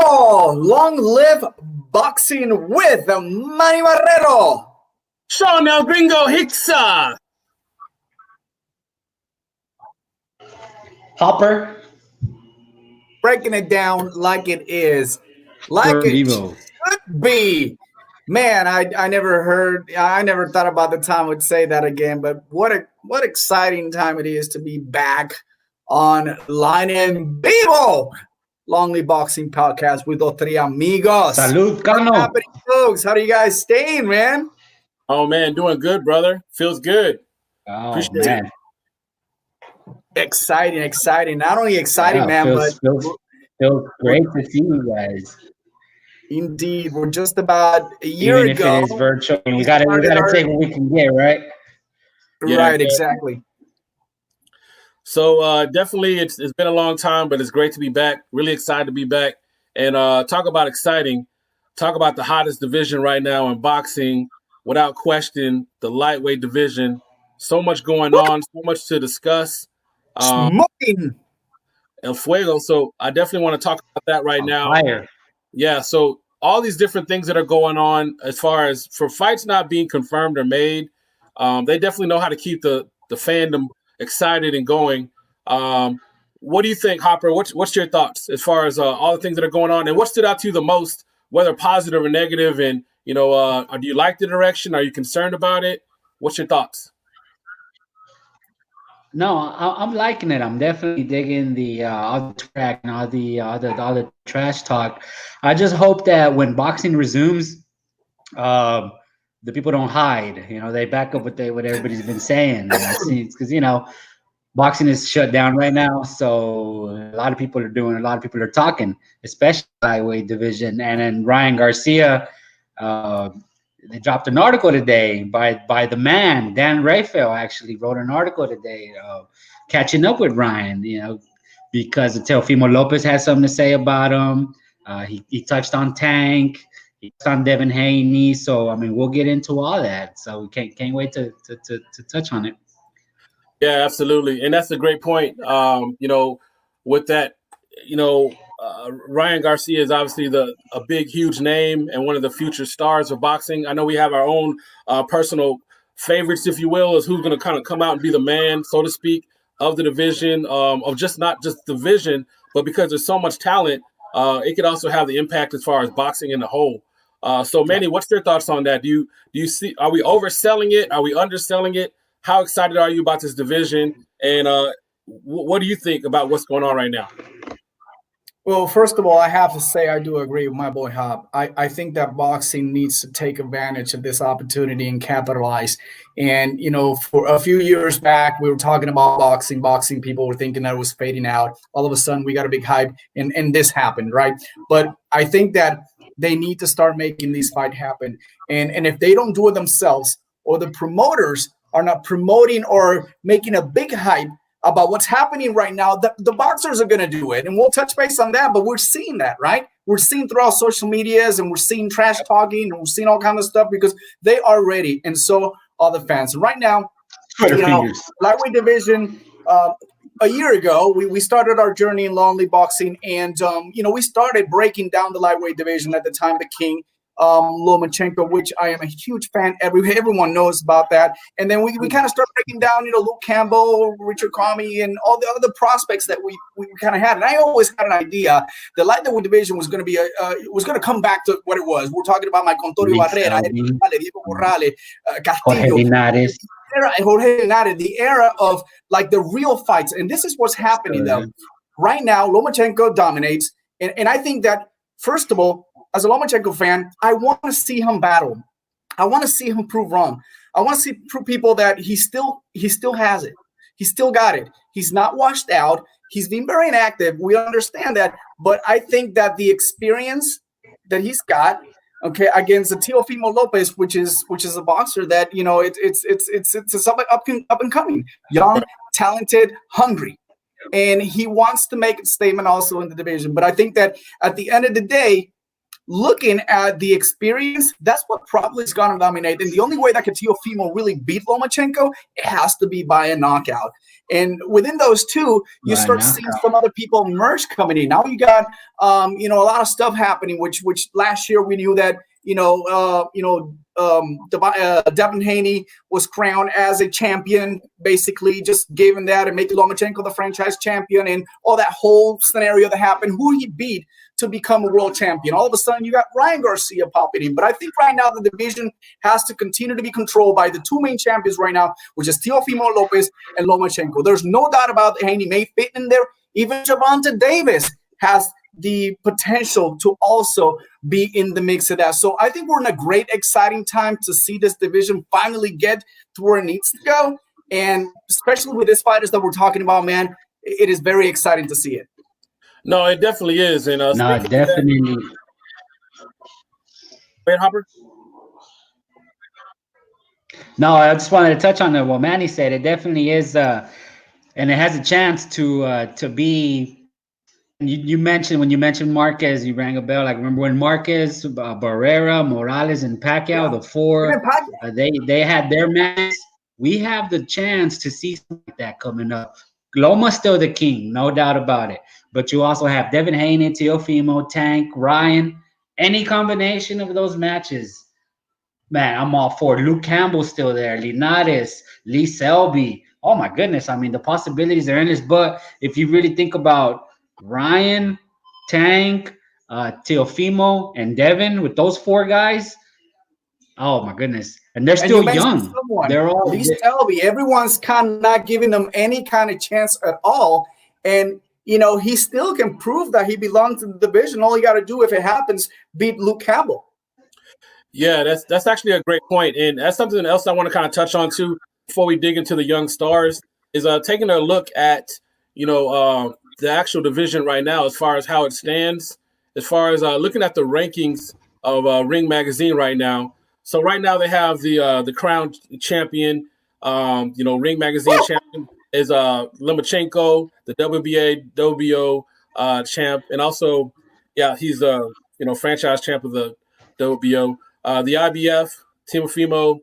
Long live boxing with Manny Barrero. Sean El Gringo Hicksa. Hopper. Breaking it down like it is. Like EnVivo. It should be. Man, I never thought about the time I would say that again, but what exciting time it is to be back on Line EnVivo. Long Live Boxing Podcast with los tres amigos. Salud, Carno. What's happening, folks? How are you guys staying, man? Oh, man, doing good, brother. Feels good. Oh, Appreciate man. Exciting. Not only exciting, man, feels great to see you guys. Indeed. We're just about a year Even ago. if it is virtual, we gotta take what we can get, right? Right, exactly. So definitely it's been a long time, but it's great to be back. Really excited to be back. And talk about exciting. Talk about the hottest division right now in boxing. Without question, the lightweight division. So much going on, so much to discuss. Smoking. El Fuego. So I definitely want to talk about that right now. Fire. Yeah, so all these different things that are going on as far as for fights not being confirmed or made, they definitely know how to keep the fandom excited and going. What do you think, Hopper? What's your thoughts as far as all the things that are going on, and what stood out to you the most, whether positive or negative? And do you like the direction? Are you concerned about it? What's your thoughts? No, I'm liking it. I'm definitely digging the all the track and all the trash talk. I just hope that when boxing resumes, the people don't hide. They back up what everybody's been saying. Because boxing is shut down right now, so a lot of people are talking, especially lightweight division. And then Ryan Garcia, they dropped an article today by the man Dan Raphael. Actually wrote an article today, catching up with Ryan. Because Teofimo Lopez has something to say about him. He touched on Tank. He touched on Devin Haney. So I mean, we'll get into all that. So we can't wait to touch on it. Yeah, absolutely, and that's a great point. With that, Ryan Garcia is obviously a big, huge name and one of the future stars of boxing. I know we have our own personal favorites, if you will, is who's going to kind of come out and be the man, so to speak, of the division, of not just division, but because there's so much talent, it could also have the impact as far as boxing in the whole. So, Manny, what's your thoughts on that? Do you see? Are we overselling it? Are we underselling it? How excited are you about this division? And what do you think about what's going on right now? Well, first of all, I have to say I do agree with my boy Hop. I think that boxing needs to take advantage of this opportunity and capitalize. And, for a few years back, we were talking about boxing. People were thinking that it was fading out. All of a sudden, we got a big hype, and this happened, right? But I think that they need to start making these fights happen. And if they don't do it themselves, or the promoters are not promoting or making a big hype about what's happening right now, the boxers are going to do it. And we'll touch base on that, but we're seeing that, right? We're seeing throughout social medias, and we're seeing trash talking, and we're seeing all kinds of stuff because they are ready. And so are the fans. And right now, lightweight division, a year ago, we started our journey in Long Live Boxing, and, we started breaking down the lightweight division at the time, the King, Lomachenko, which I am a huge fan. Everyone knows about that. And then we kind of start breaking down, Luke Campbell, Richard Comey, and all the other prospects that we kind of had. And I always had an idea the lightweight division was going to be was going to come back to what it was. We're talking about Mike Antonio Barrera, Diego Corrales, Castillo, Jorge Linares, the era of like the real fights. And this is what's happening though. Right now, Lomachenko dominates, and I think that first of all, as a Lomachenko fan, I want to see him battle. I want to see him prove wrong. I want to prove people that he still has it. He still got it. He's not washed out. He's been very inactive. We understand that, but I think that the experience that he's got, against the Teofimo Lopez, which is a boxer that it's up and coming, young, talented, hungry, and he wants to make a statement also in the division. But I think that at the end of the day, looking at the experience, that's what probably is going to dominate. And the only way that Teofimo really beat Lomachenko, it has to be by a knockout. And within those two, you start seeing some other people merge coming in. Now you got, a lot of stuff happening, which last year we knew that, Devin Haney was crowned as a champion, basically just giving that and making Lomachenko the franchise champion, and all that whole scenario that happened, who he beat to become a world champion. All of a sudden, you got Ryan Garcia popping in. But I think right now the division has to continue to be controlled by the two main champions right now, which is Teofimo Lopez and Lomachenko. There's no doubt about Haney may fit in there. Even Gervonta Davis has the potential to also be in the mix of that. So I think we're in a great, exciting time to see this division finally get to where it needs to go. And especially with these fighters that we're talking about, man, it is very exciting to see it. No, it definitely is. And no, definitely. Wait, Hopper? No, I just wanted to touch on what Manny said. It definitely is, and it has a chance to be. You mentioned, when you mentioned Marquez, you rang a bell. Like, remember when Marquez, Barrera, Morales, and Pacquiao, the four, they had their match. We have the chance to see something like that coming up. Loma's still the king, no doubt about it. But you also have Devin Haney, Teofimo, Tank, Ryan. Any combination of those matches, man, I'm all for it. Luke Campbell's still there. Linares, Lee Selby. Oh, my goodness. I mean, the possibilities are endless. But if you really think about Ryan, Tank, Teofimo, and Devin, with those four guys, oh my goodness. And they're still young. They're all Lee Selby. Everyone's kind of not giving them any kind of chance at all. And, he still can prove that he belongs in the division. All you got to do, if it happens, beat Luke Campbell. Yeah, that's actually a great point. And that's something else I want to kind of touch on too before we dig into the young stars, is taking a look at, the actual division right now, as far as how it stands, as far as looking at the rankings of Ring Magazine right now. So right now they have the crown champion, Ring Magazine champion is Lomachenko, the WBA, WBO champ, and also, he's franchise champ of the WBO. The IBF, Teofimo,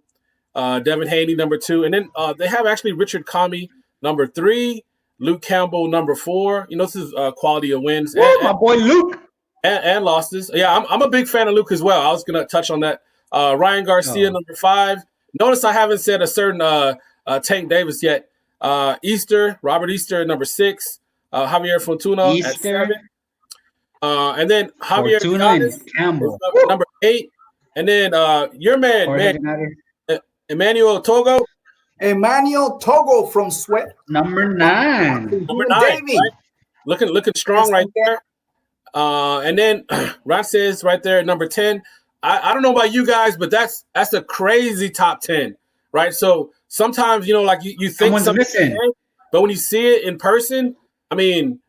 Devin Haney, number 2, and then they have actually Richard Kami, number 3. Luke Campbell, number 4. This is quality of wins. My boy Luke. And losses. Yeah, I'm a big fan of Luke as well. I was going to touch on that. Ryan Garcia, number 5. Notice I haven't said a certain Tank Davis yet. Robert Easter, number 6. Javier Fortuna at 7. And then Javier Campbell, number 8. And then your man, Emmanuel Togo. Emmanuel Togo from Sweat. Number 9. Number 9. Right? Looking strong right there. And then Ron says right there, number 10. I don't know about you guys, but that's a crazy top 10, right? So sometimes, like you think something, but when you see it in person, I mean,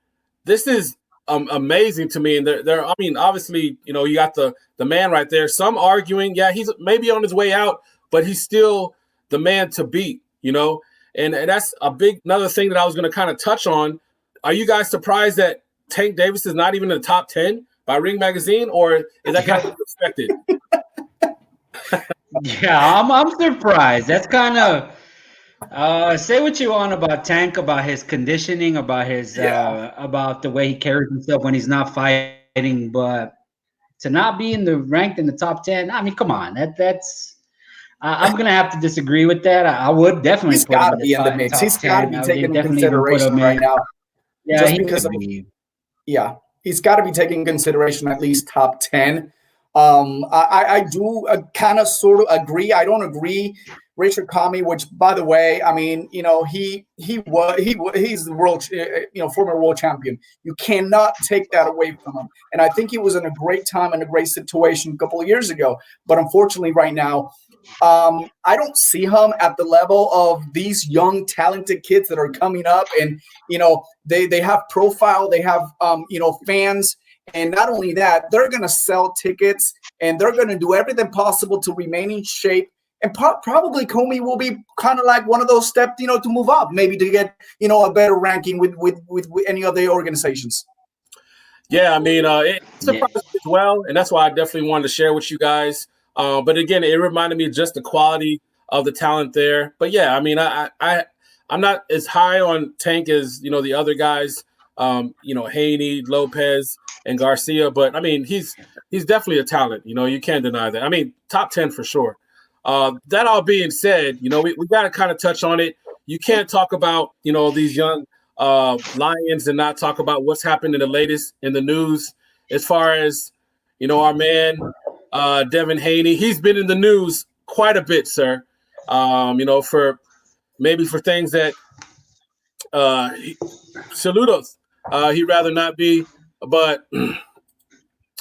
this is amazing to me. And there, I mean, obviously, you got the man right there. Some arguing, he's maybe on his way out, but he's still the man to beat, and that's another thing that I was going to kind of touch on. Are you guys surprised that Tank Davis is not even in the top 10 by Ring Magazine, or is that kind of expected? Yeah, I'm surprised. That's kind of say what you want about Tank, about his conditioning, about his about the way he carries himself when he's not fighting, but to not be ranked in the top 10, I mean, come on, that's. I'm gonna have to disagree with that. I would definitely. He's got to be in the mix. He's got to be taken into consideration right now. Yeah, just because he's got to be taking consideration at least top 10. I do kind of sort of agree. I don't agree. Richard Kami, which, by the way, I mean, he's the world, former world champion. You cannot take that away from him. And I think he was in a great time and a great situation a couple of years ago. But unfortunately, right now, I don't see him at the level of these young, talented kids that are coming up, and they have profile, they have fans, and not only that, they're going to sell tickets and they're going to do everything possible to remain in shape. And probably Comey will be kind of like one of those steps, to move up, maybe to get a better ranking with any of the organizations. Yeah, I mean, it's surprising as well, and that's why I definitely wanted to share with you guys. But again, it reminded me just the quality of the talent there. But yeah, I mean, I'm not as high on Tank as the other guys. Haney, Lopez, and Garcia. But I mean, he's definitely a talent. You can't deny that. I mean, top 10 for sure. That all being said, we got to kind of touch on it. You can't talk about these young Lions and not talk about what's happened in the latest in the news as far as our man Devin Haney. He's been in the news quite a bit, sir. For things that saludos he'd rather not be. But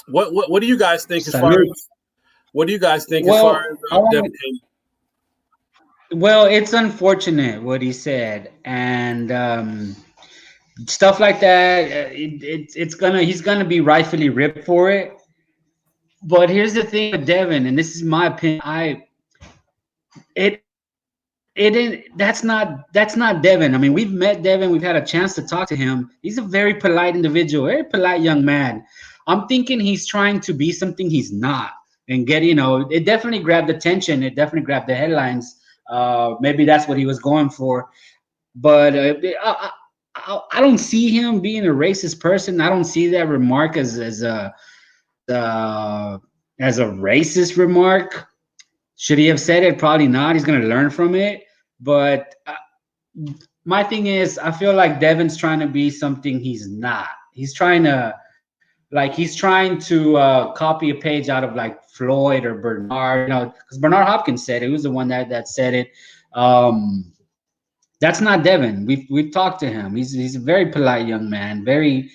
what do you guys think as far as Devin Haney? Well, it's unfortunate what he said, and stuff like that. He's gonna be rightfully ripped for it. But here's the thing with Devin, and this is my opinion. That's not Devin. I mean, we've met Devin. We've had a chance to talk to him. He's a very polite individual, very polite young man. I'm thinking he's trying to be something he's not, and it definitely grabbed attention. It definitely grabbed the headlines. Maybe that's what he was going for, but I don't see him being a racist person. I don't see that remark as a racist remark. Should he have said it? Probably not. He's going to learn from it. But my thing is, I feel like Devin's trying to be something he's not. He's trying to copy a page out of like Floyd or Bernard, because Bernard Hopkins said it. He was the one that said it. That's not Devin. We've talked to him. He's a very polite young man, very,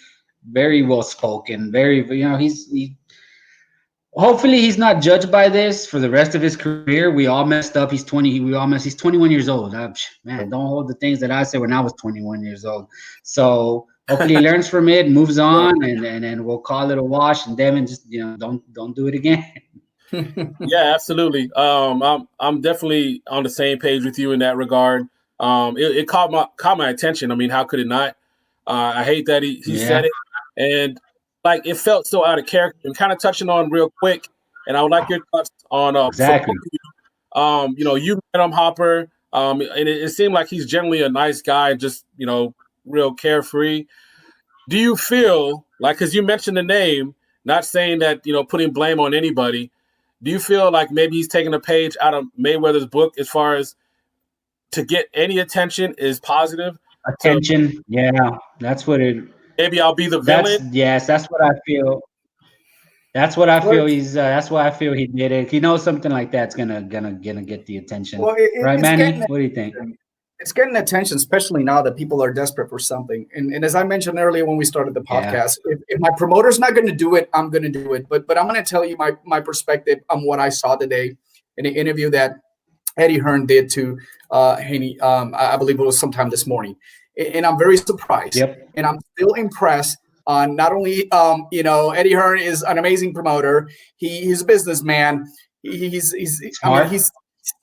very well spoken. Hopefully he's not judged by this for the rest of his career. We all messed up. He's 21 years old. Man, don't hold the things that I said when I was 21 years old. So hopefully he learns from it, moves on, and we'll call it a wash. And Devin, just don't do it again. Yeah, absolutely. I'm definitely on the same page with you in that regard. It caught my attention. I mean, how could it not? I hate that he said it, and like it felt so out of character. And kind of touching on real quick, and I would like your thoughts on exactly. You met him, Hopper, and it seemed like he's generally a nice guy, just real carefree. Do you feel like, because you mentioned the name, not saying that putting blame on anybody, do you feel like maybe he's taking a page out of Mayweather's book as far as to get any attention is positive? Attention, so, yeah, that's what it. Maybe I'll be the villain. That's what I feel. That's what I feel. That's why I feel he did it. He knows something like that's gonna get the attention. Well, right, Manny? What do you think? It's getting attention, especially now that people are desperate for something. And as I mentioned earlier when we started the podcast, if my promoter's not going to do it, I'm going to do it. But I'm going to tell you my perspective on what I saw today in the interview that Eddie Hearn did to Haney. I believe it was sometime this morning. And I'm very surprised. Yep. And I'm still impressed on not only, Eddie Hearn is an amazing promoter. He's a businessman. He's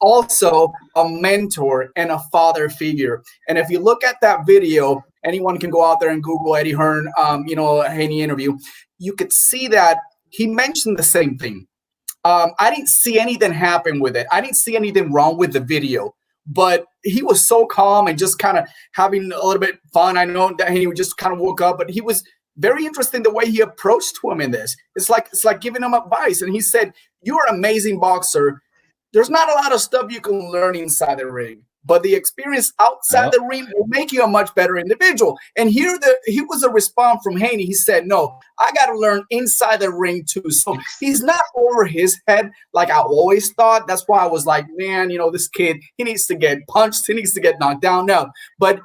also a mentor and a father figure. And if you look at that video, anyone can go out there and Google Eddie Hearn, Haney interview. You could see that he mentioned the same thing. I didn't see anything happen with it. I didn't see anything wrong with the video, but he was so calm and just kind of having a little bit fun. I know that he just kind of woke up, but he was very interesting the way he approached to him in this. It's like giving him advice. And he said, "You're an amazing boxer. There's not a lot of stuff you can learn inside the ring, but the experience outside the ring will make you a much better individual." And here was a response from Haney. He said, "No, I got to learn inside the ring too." So he's not over his head like I always thought. That's why I was like, man, this kid, he needs to get punched. He needs to get knocked down now. But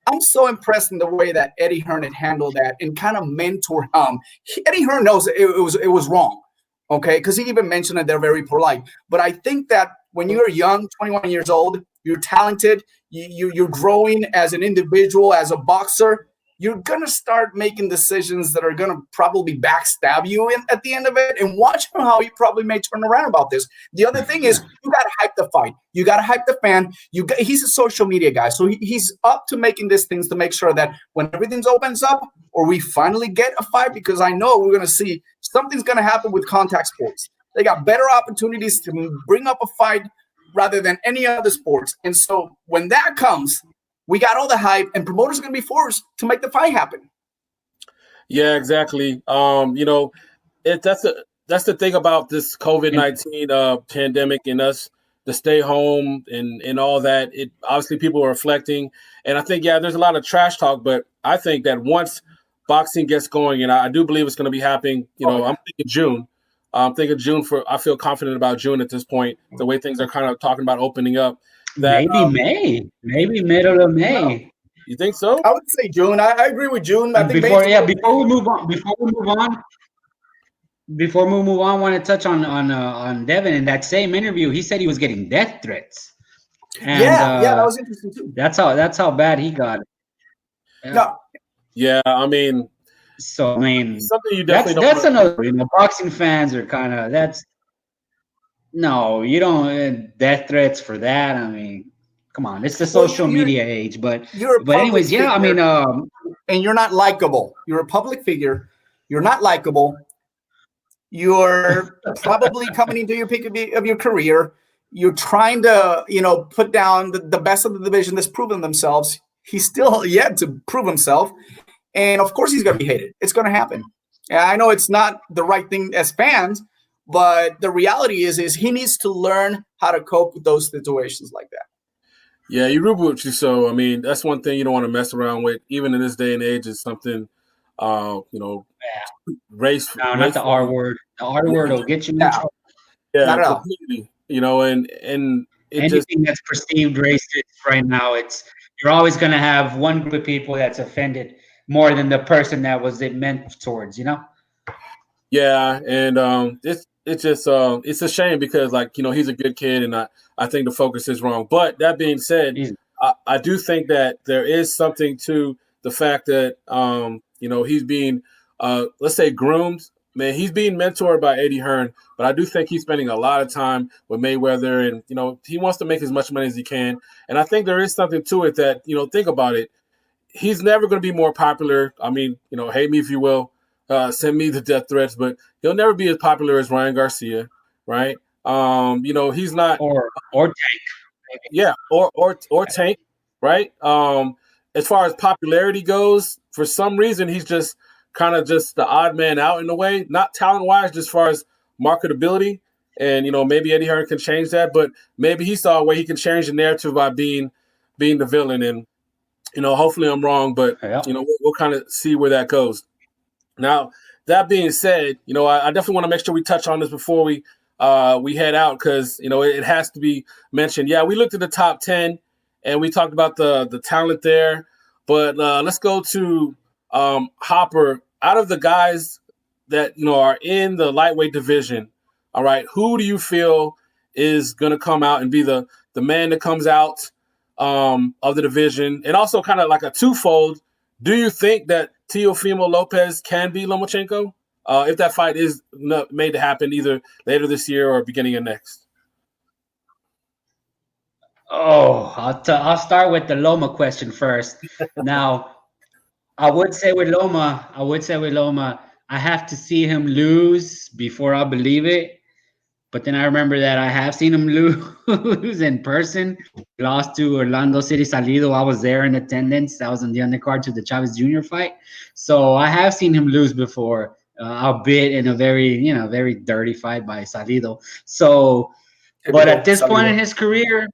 I'm so impressed in the way that Eddie Hearn had handled that and kind of mentor him. Eddie Hearn knows it was wrong. Okay, because he even mentioned that they're very polite. But I think that when you're young, 21 years old, you're talented, you're growing as an individual, as a boxer, you're going to start making decisions that are going to probably backstab you at the end of it. And watch how he probably may turn around about this. The other thing is, you got to hype the fight. You got to hype the fan. He's a social media guy. So he's up to making these things to make sure that when everything opens up or we finally get a fight, because I know we're going to see something's going to happen with contact sports. They got better opportunities to bring up a fight rather than any other sports. And so when that comes, we got all the hype, and promoters are going to be forced to make the fight happen. Yeah, exactly. That's the thing about this COVID-19 pandemic and us to stay home and all that. It obviously people are reflecting, and I think there's a lot of trash talk, but I think that once boxing gets going, and I do believe it's going to be happening. I'm thinking June. I feel confident about June at this point. The way things are kind of talking about opening up. Maybe middle of May. No. You think so? I would say June. I agree with June. I think before we move on, I want to touch on Devin. In that same interview, he said he was getting death threats. And, that was interesting too. That's how bad he got it. Yeah. No. Yeah, I mean, something you definitely that's another. Boxing fans are kind of no, you don't death threats for that. I mean, come on, it's the social media age. But anyways, figure, I mean, and you're not likable. You're a public figure. You're not likable. You're probably coming into your peak of your career. You're trying to, put down the best of the division that's proven themselves. He's still yet to prove himself. And of course he's going to be hated. It's going to happen. And I know it's not the right thing as fans, but the reality is he needs to learn how to cope with those situations like that. Yeah, you reboot you. So, I mean, that's one thing you don't want to mess around with, even in this day and age. Is something, race. No, not the R word. The R word will get you in trouble. Yeah, not at all. Completely. And anything that's perceived racist right now, you're always going to have one group of people that's offended more than the person that was it meant towards. Yeah, and it's just it's a shame because he's a good kid, and I think the focus is wrong. But that being said, I do think that there is something to the fact that he's being let's say groomed. Man, he's being mentored by Eddie Hearn, but I do think he's spending a lot of time with Mayweather, and he wants to make as much money as he can. And I think there is something to it that think about it. He's never going to be more popular. I mean, hate me if you will, send me the death threats, but he'll never be as popular as Ryan Garcia, right? He's not or Tank. Yeah, or Tank, right? As far as popularity goes, for some reason he's just kind of just the odd man out in a way, not talent-wise, just as far as marketability. And, maybe Eddie Hearn can change that, but maybe he saw a way he can change the narrative by being the villain. And, hopefully I'm wrong, but, we'll kind of see where that goes. Now, that being said, I definitely want to make sure we touch on this before we head out because, it has to be mentioned. Yeah, we looked at the top 10 and we talked about the talent there, but let's go to Hopper. Out of the guys that, are in the lightweight division, all right, who do you feel is going to come out and be the man that comes out of the division? And also kind of like a twofold, do you think that Teofimo Lopez can beat Lomachenko if that fight is made to happen either later this year or beginning of next? Oh, I'll start with the Loma question first. Now, I would say with Loma, I have to see him lose before I believe it. But then I remember that I have seen him lose in person. He lost to Orlando City Salido. I was there in attendance. I was on the undercard to the Chavez Jr. fight. So I have seen him lose before, albeit in a very, very dirty fight by Salido. So, but at this point in his career,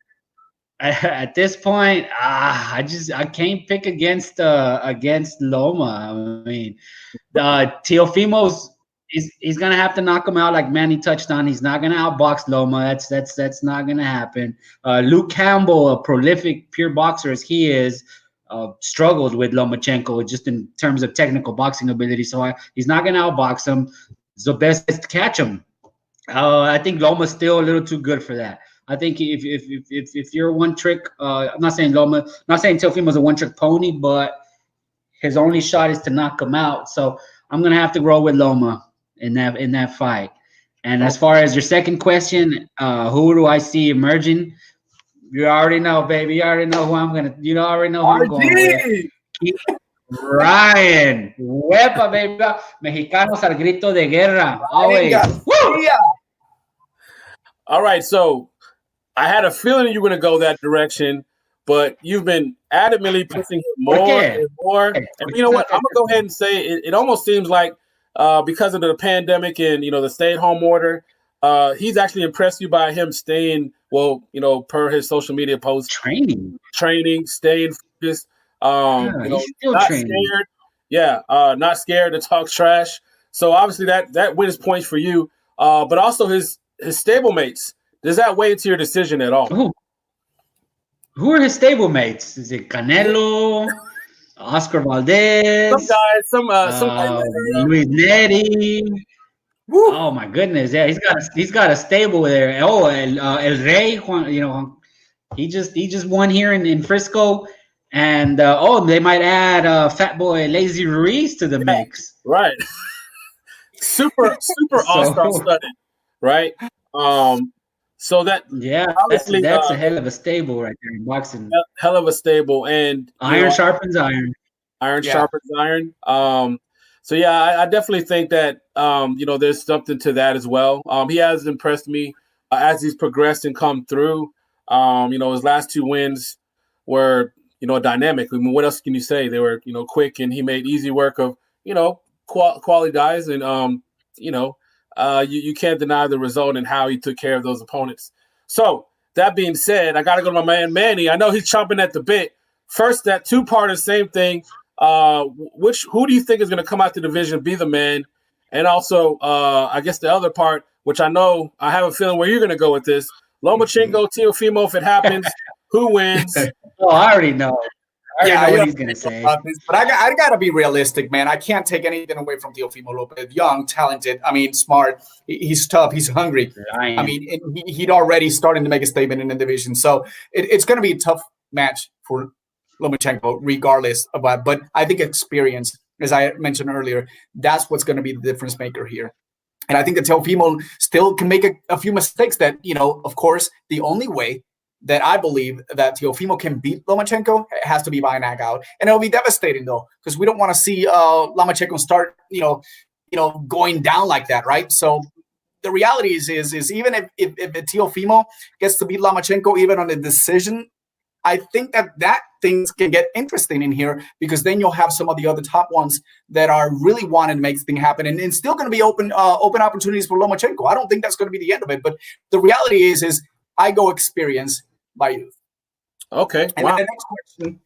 I can't pick against Loma. I mean, Teofimo's he's gonna have to knock him out like Manny touched on. He's not gonna outbox Loma. That's not gonna happen. Luke Campbell, a prolific pure boxer as he is, struggled with Lomachenko just in terms of technical boxing ability. So he's not gonna outbox him. So best is to catch him. I think Loma's still a little too good for that. I think if you're one trick, I'm not saying Teofimo's a one trick pony, but his only shot is to knock him out. So I'm gonna have to roll with Loma in that fight. And as far as your second question, who do I see emerging? You already know, baby. You already know who I'm gonna. You already know who I'm going with. Ryan, huepa, baby. Mexicanos al grito de guerra. Always. Woo! Yeah. All right, so I had a feeling you were going to go that direction, but you've been adamantly pushing it more and more. And you know what? I'm going to go ahead and say it almost seems like because of the pandemic and, the stay-at-home order, he's actually impressed you by him staying, per his social media posts. Training, staying focused. He's still not training. scared. Yeah, not scared to talk trash. So obviously that wins points for you. But also his stablemates. Does that weigh into your decision at all? Who are his stablemates? Is it Canelo, Oscar Valdez, some guys, Luis Neri? Oh my goodness! Yeah, he's got a stable there. Oh, El Rey, Juan, he just won here in Frisco, and they might add Fat Boy Lazy Ruiz to the mix. Right. super all-star studded, right? So that that's a hell of a stable right there in boxing. Hell of a stable, and iron sharpens iron. Iron sharpens iron. So yeah, I definitely think that there's something to that as well. He has impressed me as he's progressed and come through. His last 2 wins were dynamic. I mean, what else can you say? They were quick, and he made easy work of quality guys, and you can't deny the result and how he took care of those opponents. So that being said, I got to go to my man Manny. I know he's chomping at the bit. First, that 2-parter, same thing. Who do you think is going to come out the division, be the man? And also, I guess the other part, which I know I have a feeling where you're going to go with this. Lomachenko, Teofimo, if it happens, who wins? Oh, I already know. I know what he's going to say. But I got to be realistic, man. I can't take anything away from Teofimo Lopez. Young, talented, smart. He's tough. He's hungry. He'd already starting to make a statement in the division. So it's going to be a tough match for Lomachenko, regardless of that. But I think experience, as I mentioned earlier, that's what's going to be the difference maker here. And I think that Teofimo still can make a few mistakes that, of course, the only way that I believe that Teofimo can beat Lomachenko has to be by a knockout. And it'll be devastating, though, because we don't want to see Lomachenko start, going down like that, right? So the reality is even if Teofimo gets to beat Lomachenko, even on a decision, I think that things can get interesting in here, because then you'll have some of the other top ones that are really wanting to make things happen, and it's still going to be open opportunities for Lomachenko. I don't think that's going to be the end of it, but the reality is I go experience by youth. Okay. And wow. the next question.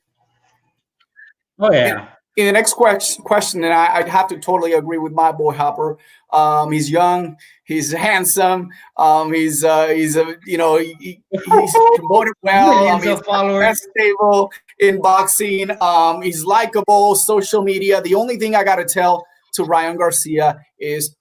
Oh yeah. In the next question, and I'd have to totally agree with my boy Hopper. He's young, he's handsome, he's promoted well. He's followers. Stable in boxing. He's likable. Social media. The only thing I got to tell to Ryan Garcia is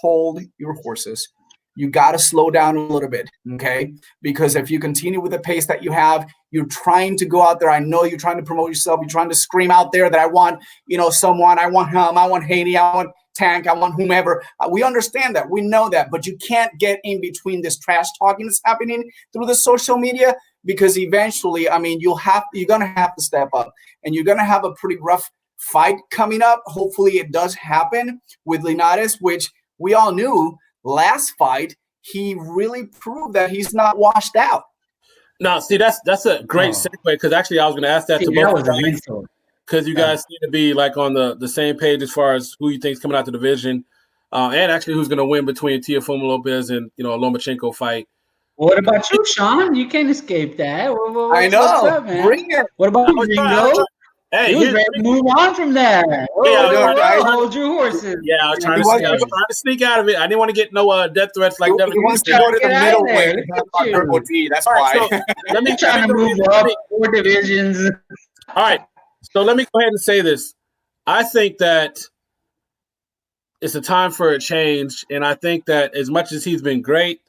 hold your horses. You got to slow down a little bit, okay? Because if you continue with the pace that you have, you're trying to go out there. I know you're trying to promote yourself. You're trying to scream out there that I want, someone. I want him. I want Haney. I want Tank. I want whomever. We understand that. We know that. But you can't get in between this trash talking that's happening through the social media, because eventually, you're going to have to step up. And you're going to have a pretty rough fight coming up. Hopefully it does happen with Linares, which we all knew last fight, he really proved that he's not washed out. No, see, that's a great segue, because actually I was going to ask that to both of you, because you guys seem to be like on the same page as far as who you think is coming out the division, and actually who's going to win between Teofimo Lopez and a Lomachenko fight. What about you, Sean? You can't escape that. I know. What's up, man? Bring it. What about you, Ringo? Hey, he was ready to move on from that. Hold your horses. Yeah, I was trying to sneak out of it. I didn't want to get no death threats like that. He wants to go to the middleweight. That's why. So let me try to move up 4 divisions. All right. So let me go ahead and say this. I think that it's a time for a change, and I think that as much as he's been great,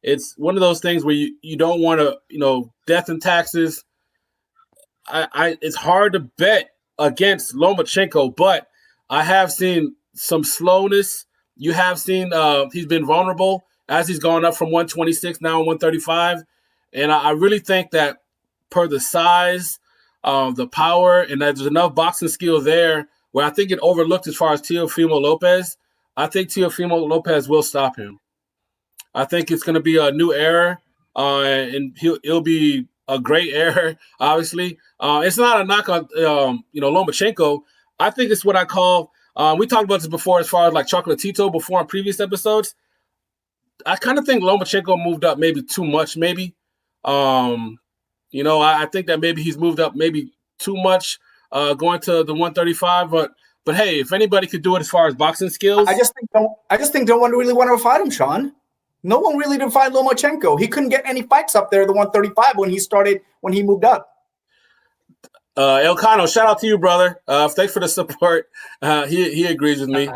it's one of those things where you don't want to, death and taxes. It's hard to bet against Lomachenko, but I have seen some slowness. You have seen he's been vulnerable as he's gone up from 126 now 135, and I really think that per the size, the power, and there's enough boxing skill there where I think it overlooked as far as Teofimo Lopez. I think Teofimo Lopez will stop him. I think it's going to be a new era, and it'll be a great era. Obviously, it's not a knock on Lomachenko. I think it's what I call. We talked about this before, as far as like Chocolatito before in previous episodes. I kind of think Lomachenko moved up maybe too much. Maybe, I think that maybe he's moved up maybe too much, going to the 135. But hey, if anybody could do it as far as boxing skills, I just think no one really wanted to fight him, Sean. No one really did fight Lomachenko. He couldn't get any fights up there, the 135, when he moved up. Elcano, shout out to you, brother. Thanks for the support. He agrees with me.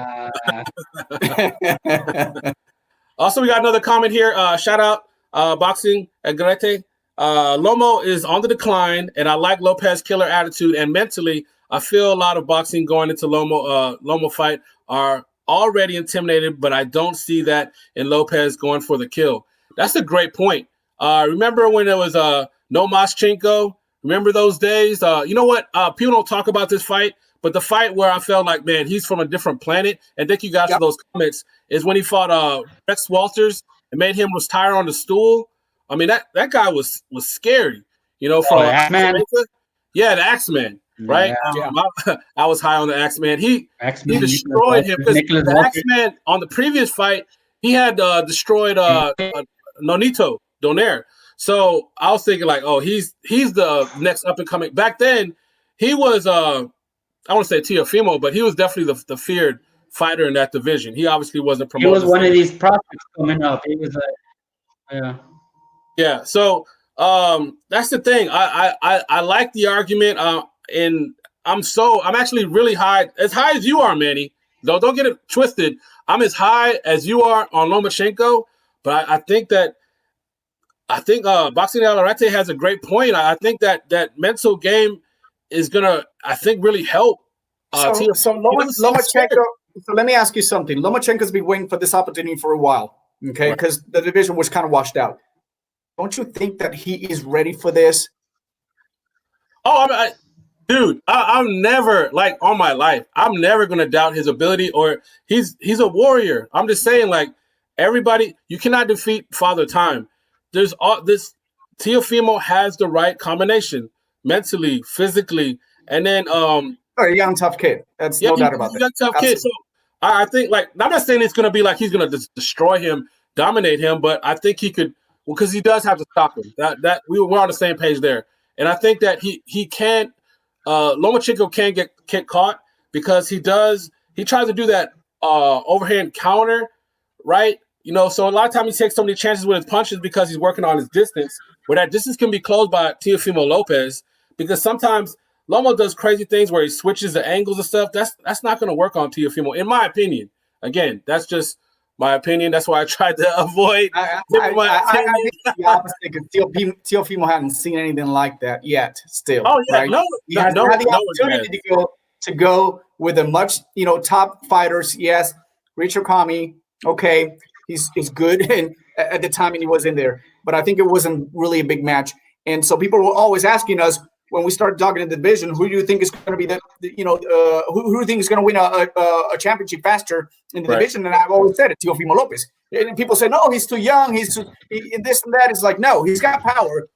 Also, we got another comment here. Shout out Boxing Agrete. Lomo is on the decline, and I like Lopez's killer attitude. And mentally, I feel a lot of boxing going into Lomo fight are already intimidated, but I don't see that in Lopez going for the kill. That's a great point. Remember when it was no Moschenko? Remember those days? You know what? People don't talk about this fight, but the fight where I felt like, man, he's from a different planet. And thank you guys for those comments. Is when he fought Rex Walters and made him retire on the stool. I mean, that guy was scary. From Axeman. Yeah, the Axeman. Right, Yeah. I was high on the Axeman. He destroyed him because the Axeman on the previous fight he had destroyed Nonito Donaire. So I was thinking like, oh, he's the next up and coming. Back then, he was I want to say Teofimo, but he was definitely the feared fighter in that division. He obviously wasn't promoted. He was one of these prospects coming up. He was yeah. So that's the thing. I like the argument. And I'm actually really high as you are, Manny. Don't get it twisted. I'm as high as you are on Lomachenko, but I think Boxing Alarete has a great point. I think that mental game is gonna, I think, really help. Lomachenko. So let me ask you something. Lomachenko's been waiting for this opportunity for a while, okay? Because the division was kind of washed out. Don't you think that he is ready for this? Oh, dude, I'm never, like, all my life, I'm never going to doubt his ability, or he's a warrior. I'm just saying, like, everybody, you cannot defeat Father Time. There's all this. Teofimo has the right combination, mentally, physically, and then a young, tough kid. That's no doubt about that. Young, tough kid. So I think, like, I'm not saying it's going to be like he's going to destroy him, dominate him, but I think he could, because he does have to stop him. That we're on the same page there, and I think that he can't. Lomachenko can't get caught because he tries to do that overhand counter, right? So a lot of times he takes so many chances with his punches because he's working on his distance, where that distance can be closed by Teofimo Lopez, because sometimes Lomo does crazy things where he switches the angles and stuff. That's not going to work on Teofimo, in my opinion. Again, that's just my opinion. That's why I tried to avoid. I think the opposite, because Teofimo hasn't seen anything like that yet. Still, oh yeah, right? He has had the opportunity to go with a much top fighters. Yes, Richard Kami, okay, he's good, and at the time he was in there, but I think it wasn't really a big match. And so people were always asking us when we started talking in the division, who do you think is going to be who do you think is going to win a championship faster in the division? And I've always said it, Teofimo Lopez. And people say, no, he's too young. He's this and that. It's like, no, he's got power,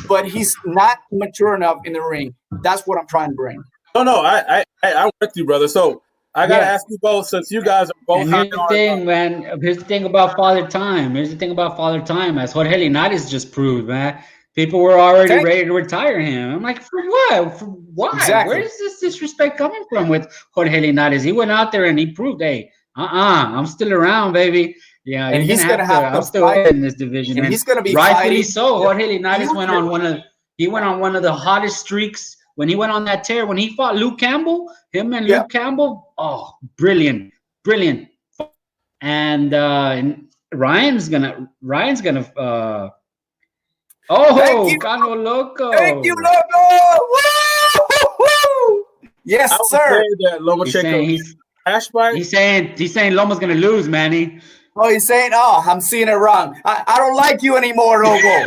but he's not mature enough in the ring. That's what I'm trying to bring. No, I'm with you, brother. So I got to ask you both, since you guys are both. And here's the thing, man. Here's the thing about Father Time. As Jorge Linares just proved, man. People were already ready to retire him. I'm like, for what? For why? Exactly. Where is this disrespect coming from with Jorge Linares? He went out there and he proved, hey, I'm still around, baby. Yeah, and he's gonna have to I'm still in this division. And he's gonna be rightfully so. Jorge Linares went on one of the hottest streaks when he went on that tear. When he fought Luke Campbell, Luke Campbell, oh, brilliant. And Ryan's gonna Cano Loco. Thank you, Loco. Woo! Yes, sir. That Lomachenko he's saying Loma's gonna lose, Manny. Oh, he's saying, I'm seeing it wrong. I don't like you anymore, Loco.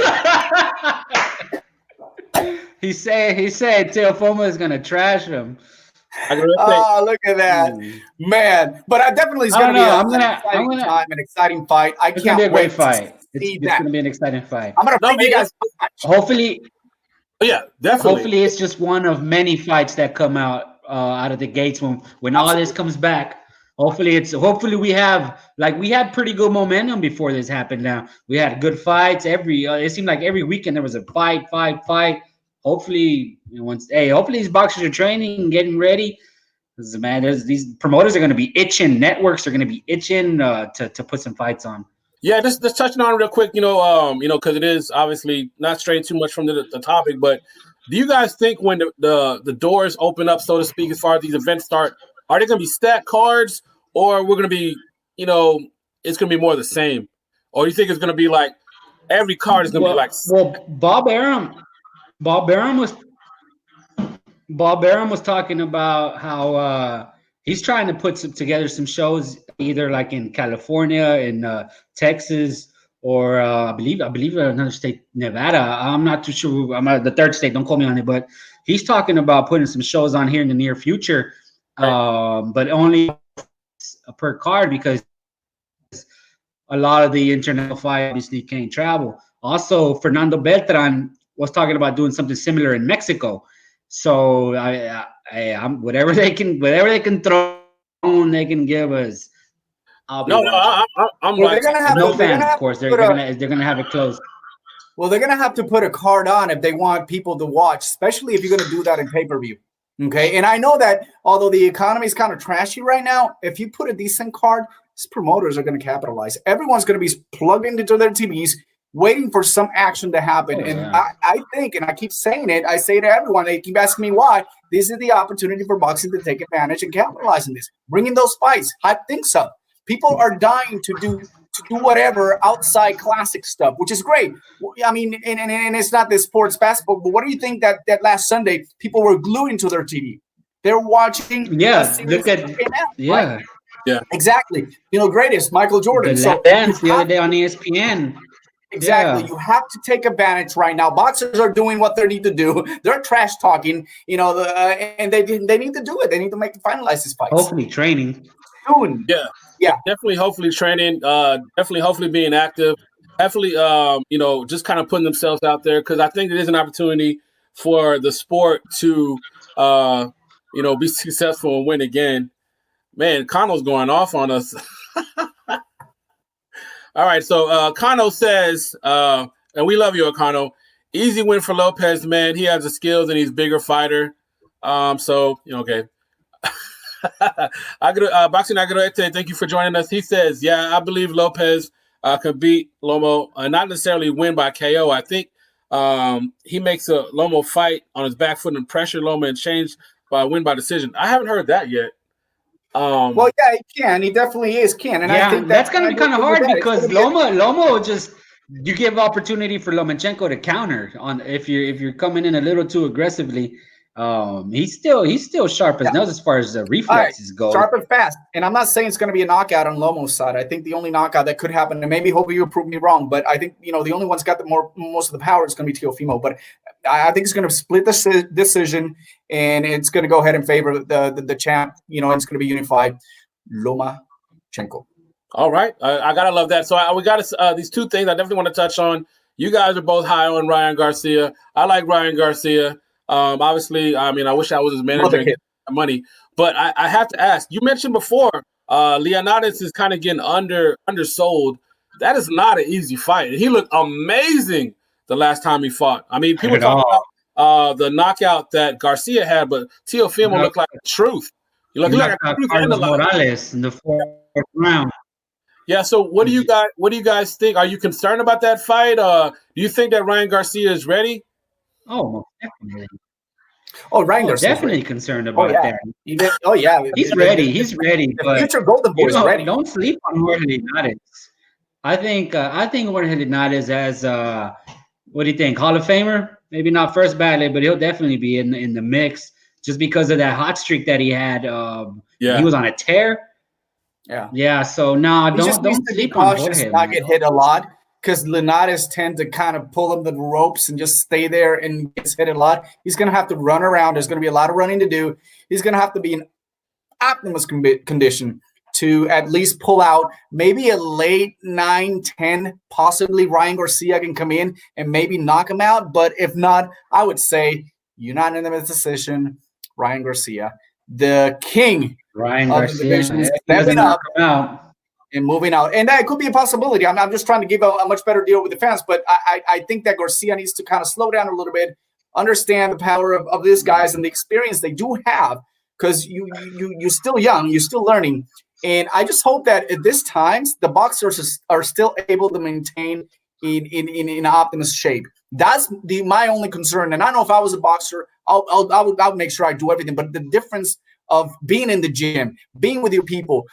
He said Teofimo is gonna trash him. Oh, look at that, man! But I definitely is going to be an exciting time, an exciting fight. I it's gonna be a can't great wait fight. to see It's that. gonna be an exciting fight. I'm going to bring you guys. Hopefully, yeah, definitely. Hopefully, it's just one of many fights that come out of the gates when all this comes back. Hopefully we had pretty good momentum before this happened. Now we had good fights it seemed like every weekend there was a fight. Hopefully hopefully these boxers are training and getting ready. Man, these promoters are going to be itching. Networks are going to be itching to put some fights on. Yeah, just touching on real quick, because it is obviously not straying too much from the topic, but do you guys think when the doors open up, so to speak, as far as these events start, are they going to be stacked cards, or we're going to be, it's going to be more of the same, or you think it's going to be like every card is going to be like? Well, Bob Arum was talking about how he's trying to put together some shows either like in California, in Texas, or I believe another state, Nevada. I'm not too sure. I'm the third state. Don't quote me on it, but he's talking about putting some shows on here in the near future, but only per card because a lot of the international fight obviously can't travel. Also, Fernando Beltran was talking about doing something similar in Mexico. So I'm whatever they can throw, they can give us. I'm like, they're gonna have no fans, of course. They're gonna have it closed. Well, they're gonna have to put a card on if they want people to watch, especially if you're gonna do that in pay-per-view. Okay, and I know that although the economy is kind of trashy right now, if you put a decent card, these promoters are going to capitalize. Everyone's going to be plugged into their TVs, waiting for some action to happen. I think, and I keep saying it, I say to everyone, they keep asking me why, this is the opportunity for boxing to take advantage and capitalize on this, bringing those fights. I think so. People are dying to do whatever outside classic stuff, which is great. I mean, and it's not this sports basketball, but what do you think that last Sunday people were glued into their TV? They're watching. Yeah, look at right? Yeah, exactly. Greatest Michael Jordan. The dance the other day on ESPN. Exactly. Yeah. You have to take advantage right now. Boxers are doing what they need to do. They're trash talking, and they need to do it. They need to finalize this fight. Hopefully training. Soon. Yeah. Definitely, hopefully training. Hopefully being active. Definitely, just kind of putting themselves out there, because I think it is an opportunity for the sport to, be successful and win again. Man, Kano's going off on us. All right, so Kano says, and we love you, Kano. Easy win for Lopez, man. He has the skills and he's a bigger fighter. Okay. Boxing Aguirre, thank you for joining us. He says, yeah, I believe Lopez can beat Lomo, not necessarily win by KO. I think he makes a Lomo fight on his back foot and pressure Lomo and change by win by decision. I haven't heard that yet. Well, yeah, he can. He definitely can. And I think that's going to be kind of hard because Lomo just you give opportunity for Lomachenko to counter on if you're coming in a little too aggressively. He's still sharp as nails as far as the reflexes go. Sharp and fast. And I'm not saying it's going to be a knockout on Lomo's side. I think the only knockout that could happen, and maybe hopefully you'll prove me wrong, but I think the only one's got most of the power is going to be Teofimo. But I think it's going to split the decision, and it's going to go ahead and favor the champ. It's going to be unified, Lomachenko. All right, I gotta love that. So we got these two things I definitely want to touch on. You guys are both high on Ryan Garcia. I like Ryan Garcia. Obviously, I wish I was his manager and get money. But I have to ask, you mentioned before, Leonidas is kind of getting undersold. That is not an easy fight. He looked amazing the last time he fought. People talk about the knockout that Garcia had, but Teofimo looked like the truth. He looked like a truth Carlos Morales in the fourth round. Yeah, so what do you guys think? Are you concerned about that fight? Do you think that Ryan Garcia is ready? Oh, definitely. Ryan Garcia definitely concerned about that. He's ready. He's ready. The future Golden Boy is ready. Don't sleep on Jorge Linares. I think Jorge Linares has what do you think? Hall of Famer? Maybe not first ballot, but he'll definitely be in the mix just because of that hot streak that he had. He was on a tear. Yeah. So don't sleep on Jorge. Not get hit a lot. because Linares tend to kind of pull him the ropes and just stay there and gets hit a lot. He's going to have to run around. There's going to be a lot of running to do. He's going to have to be in optimus condition to at least pull out maybe a late 9-10. Possibly Ryan Garcia can come in and maybe knock him out. But if not, I would say unanimous decision, Ryan Garcia, the king Ryan of Garcia, the division, he stepping doesn't up knock him out. and moving out. And that could be a possibility. I'm just trying to give a much better deal with the fans. But I think that Garcia needs to kind of slow down a little bit, understand the power of these guys and the experience they do have, because you're still young, you're still learning. And I just hope that at this times the boxers are still able to maintain in optimist shape. That's my only concern. And I know if I was a boxer, I would make sure I do everything. But the difference of being in the gym, being with your people,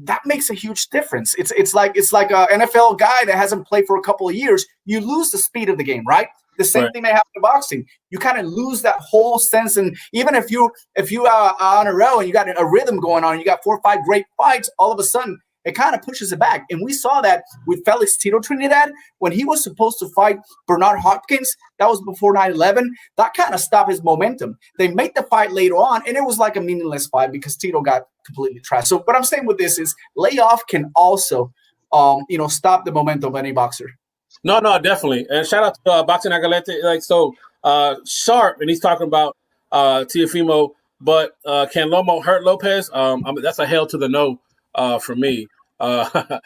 that makes a huge difference. It's like an NFL guy that hasn't played for a couple of years. You lose the speed of the game, right? The same thing may happen in boxing. You kind of lose that whole sense. And even if you are on a row and you got a rhythm going on, you got 4 or 5 great fights, all of a sudden it kind of pushes it back. And we saw that with Felix Tito Trinidad when he was supposed to fight Bernard Hopkins. That was before 9/11. That kind of stopped his momentum. They made the fight later on, and it was like a meaningless fight because Tito got completely trashed. So what I'm saying with this is layoff can also, stop the momentum of any boxer. No, definitely. And shout out to Boxing Agalete. Sharp, and he's talking about Teofimo, but can Lomo hurt Lopez? That's a hell to the no for me. I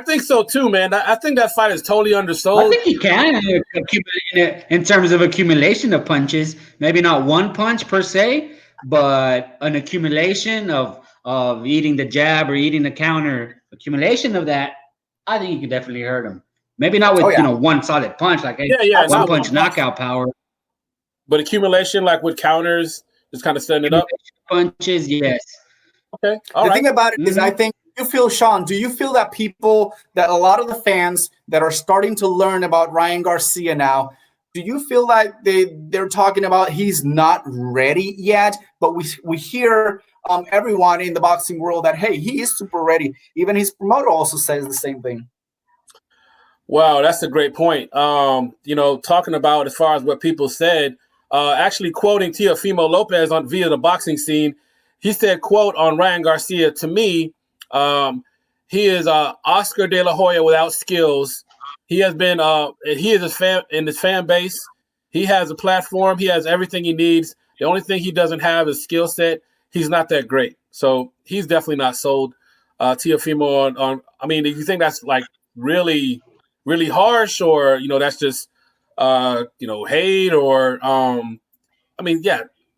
think so too, man. I think that fight is totally undersold. I think he can in terms of accumulation of punches. Maybe not one punch per se, but an accumulation of eating the jab or eating the counter. Accumulation of that, I think you could definitely hurt him. Maybe not with one solid punch, like one punch knockout power. But accumulation, like with counters, just kind of setting it up. Punches, yes. Okay. The thing about it is, I think you feel, Sean, do you feel that a lot of the fans that are starting to learn about Ryan Garcia now, do you feel like they're talking about he's not ready yet? But we hear everyone in the boxing world that, hey, he is super ready. Even his promoter also says the same thing. Wow, that's a great point. Talking about as far as what people said, actually quoting Teofimo Lopez via the boxing scene, he said, quote, on Ryan Garcia, to me, he is Oscar De La Hoya without skills. He has been he is in his fan base. He has a platform. He has everything he needs. The only thing he doesn't have is skill set. He's not that great. So he's definitely not sold. Teofimo on I mean, do you think that's like really, really harsh, or that's just hate, or